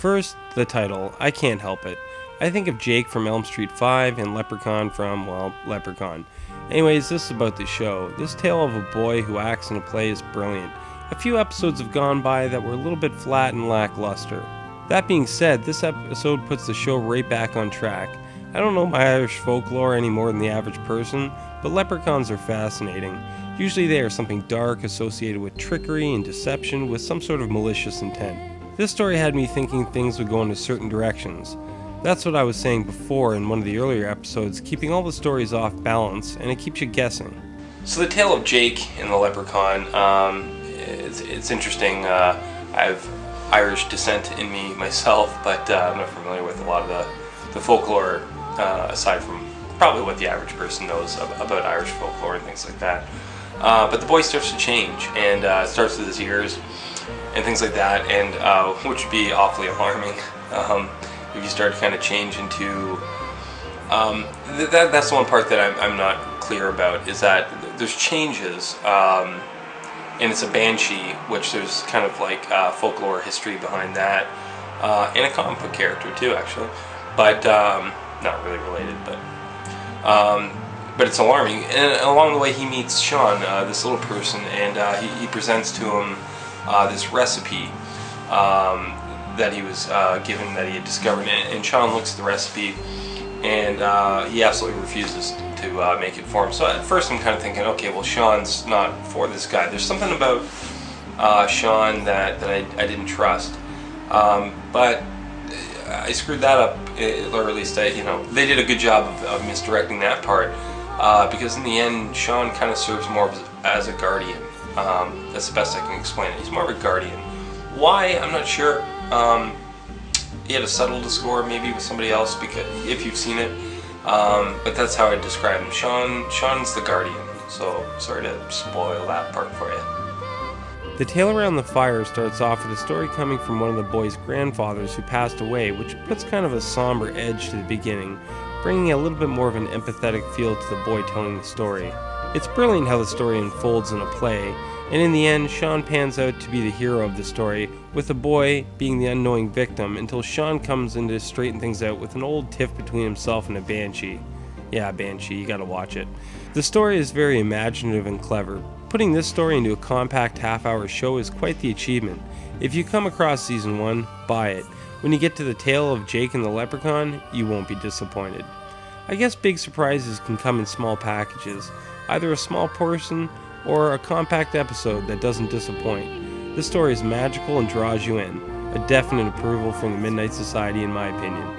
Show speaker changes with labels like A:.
A: First, the title. I can't help it. I think of Jake from Elm Street 5 and Leprechaun from, well, Leprechaun. Anyways, this is about the show. This tale of a boy who acts in a play is brilliant. A few episodes have gone by that were a little bit flat and lackluster. That being said, this episode puts the show right back on track. I don't know my Irish folklore any more than the average person, but leprechauns are fascinating. Usually they are something dark associated with trickery and deception with some sort of malicious intent. This story had me thinking things would go into certain directions. That's what I was saying before in one of the earlier episodes, keeping all the stories off balance, and it keeps you guessing. So the tale of Jake and the Leprechaun, it's interesting. I have Irish descent in me myself, but I'm not familiar with a lot of the folklore, aside from probably what the average person knows about Irish folklore and things like that. But the boy starts to change, and starts with his ears and things like that, and which would be awfully alarming if you start to kind of change into... that's the one part that I'm not clear about, is that there's changes, and it's a banshee, which there's kind of like folklore history behind that, and a comic book character too, actually, but not really related, but it's alarming. And along the way he meets Sean, this little person, and he presents to him this recipe that he was given, that he had discovered, and Sean looks at the recipe, and he absolutely refuses to make it for him. So at first I'm kind of thinking, okay, well, Sean's not for this guy. There's something about Sean that I didn't trust, but I screwed that up, or at least they did a good job of misdirecting that part, because in the end Sean kind of serves more as a guardian. That's the best I can explain it. He's more of a guardian. Why? I'm not sure. He had a subtle discord maybe with somebody else, because if you've seen it, but that's how I describe him. Sean's the guardian, so sorry to spoil that part for you. The tale around the fire starts off with a story coming from one of the boy's grandfathers who passed away, which puts kind of a somber edge to the beginning, bringing a little bit more of an empathetic feel to the boy telling the story. It's brilliant how the story unfolds in a play, and in the end, Sean pans out to be the hero of the story, with the boy being the unknowing victim, until Sean comes in to straighten things out with an old tiff between himself and a banshee. Yeah, banshee, you gotta watch it. The story is very imaginative and clever. Putting this story into a compact half-hour show is quite the achievement. If you come across Season 1, buy it. When you get to the tale of Jake and the Leprechaun, you won't be disappointed. I guess big surprises can come in small packages, either a small portion or a compact episode that doesn't disappoint. This story is magical and draws you in. A definite approval from the Midnight Society, in my opinion.